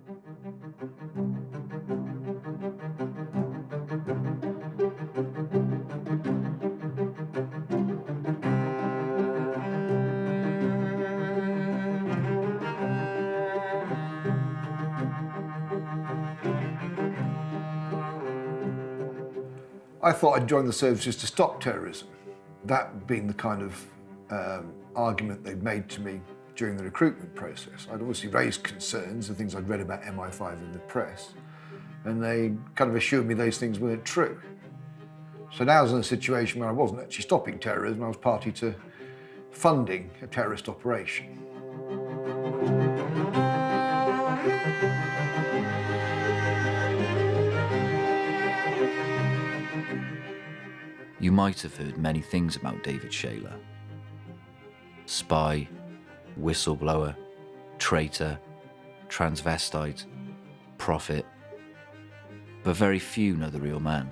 I thought I'd join the services to stop terrorism. That being the kind of argument they'd made to me during the recruitment process. I'd obviously raised concerns, the things I'd read about MI5 in the press, and they kind of assured me those things weren't true. So now I was in a situation where I wasn't actually stopping terrorism, I was party to funding a terrorist operation. You might have heard many things about David Shayler. Spy, whistleblower, traitor, transvestite, prophet. But very few know the real man.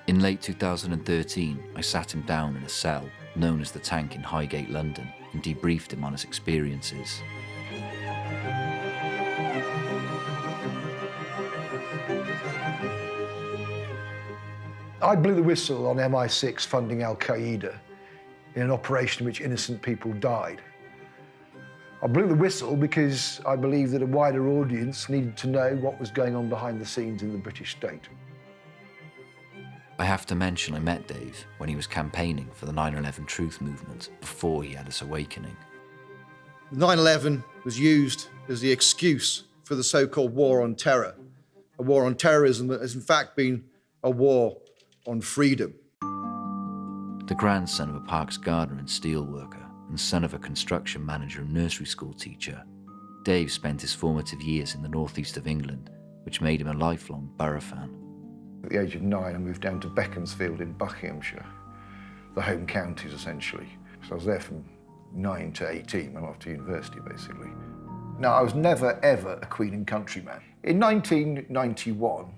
In late 2013, I sat him down in a cell known as the Tank in Highgate, London, and debriefed him on his experiences. I blew the whistle on MI6 funding Al-Qaeda in an operation in which innocent people died. I blew the whistle because I believed that a wider audience needed to know what was going on behind the scenes in the British state. I have to mention I met Dave when he was campaigning for the 9/11 Truth movement before he had his awakening. 9/11 was used as the excuse for the so-called war on terror, a war on terrorism that has in fact been a war on freedom. The grandson of a parks gardener and steelworker and son of a construction manager and nursery school teacher, Dave spent his formative years in the northeast of England, which made him a lifelong Borough fan. At the age of 9, I moved down to Beaconsfield in Buckinghamshire, the home counties essentially. So I was there from 9 to 18, went off to university basically. Now, I was never ever a Queen and Country man. In 1991,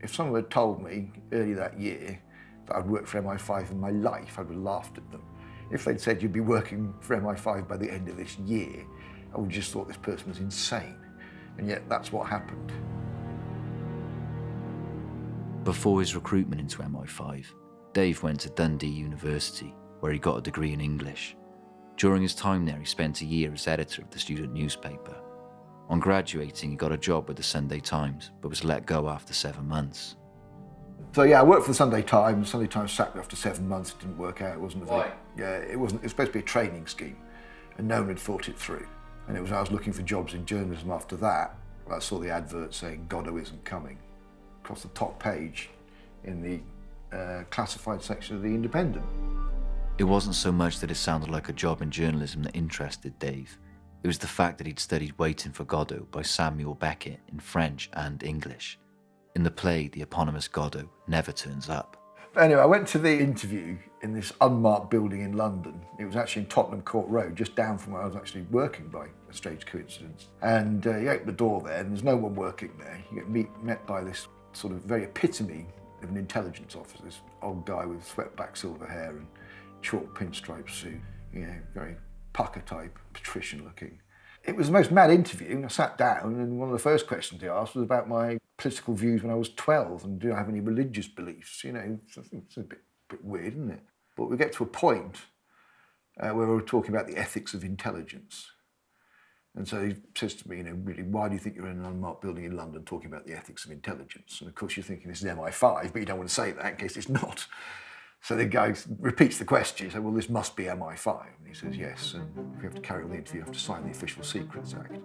if someone had told me early that year that I'd worked for MI5 in my life, I would have laughed at them. If they'd said you'd be working for MI5 by the end of this year, I would have just thought this person was insane. And yet that's what happened. Before his recruitment into MI5, Dave went to Dundee University, where he got a degree in English. During his time there, he spent a year as editor of the student newspaper. On graduating, he got a job with the Sunday Times, but was let go after 7 months. So yeah, I worked for the Sunday Times. Sunday Times sacked me after 7 months. It didn't work out. It wasn't a very, Why? Yeah, it wasn't. It was supposed to be a training scheme, and no one had thought it through. And it was I was looking for jobs in journalism after that. I saw the advert saying Godot isn't coming across the top page in the classified section of the Independent. It wasn't so much that it sounded like a job in journalism that interested Dave. It was the fact that he'd studied Waiting for Godot by Samuel Beckett in French and English. In the play, the eponymous Godot never turns up. Anyway, I went to the interview in this unmarked building in London. It was actually in Tottenham Court Road, just down from where I was actually working by a strange coincidence. And you open the door there and there's no one working there. You get met by this sort of very epitome of an intelligence officer, this old guy with swept back silver hair and short pinstripe suit, very pucker type, patrician looking. It was the most mad interview, and I sat down and one of the first questions he asked was about my political views when I was 12 and do I have any religious beliefs, So I think it's a bit weird, isn't it? But we get to a point where we were talking about the ethics of intelligence. And so he says to me, really, why do you think you're in an unmarked building in London talking about the ethics of intelligence? And of course you're thinking this is MI5, but you don't want to say that in case it's not. So the guy repeats the question. He said, well, this must be MI5. And he says, yes, and if you have to carry on the interview, you have to sign the Official Secrets Act.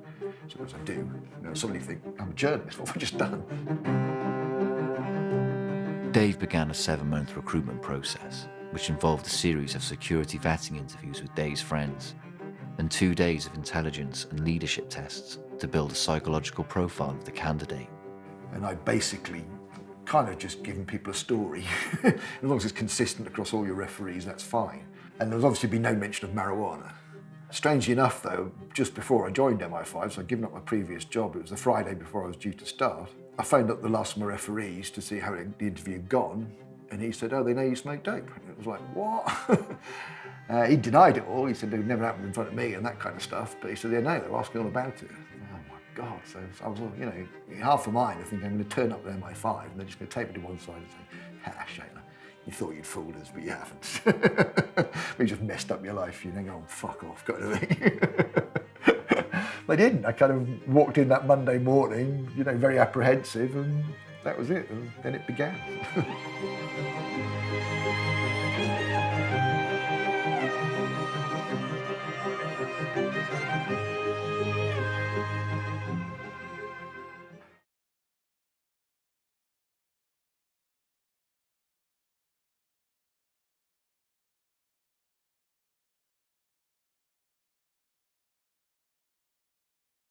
So as I do, somebody think, I'm a journalist, what have I just done? Dave began a 7-month recruitment process, which involved a series of security vetting interviews with Dave's friends, and 2 days of intelligence and leadership tests to build a psychological profile of the candidate. And I basically kind of just giving people a story. As long as it's consistent across all your referees, that's fine. And there's obviously been no mention of marijuana. Strangely enough though, just before I joined MI5, so I'd given up my previous job, it was the Friday before I was due to start, I phoned up the last of my referees to see how the interview had gone, and he said, oh, they know you smoke dope. And it was like, what? He denied it all. He said it would never happened in front of me and that kind of stuff, but he said, yeah, no, they're asking all about it. Oh my God, so I was, you know, half of mine, I think I'm going to turn up with MI5 and they're just going to take me to one side and say, "Ha, Shayler, you thought you'd fooled us, but you haven't. We just messed up your life." You know, go, fuck off, kind of thing. They didn't. I kind of walked in that Monday morning, you know, very apprehensive, and that was it. And then it began.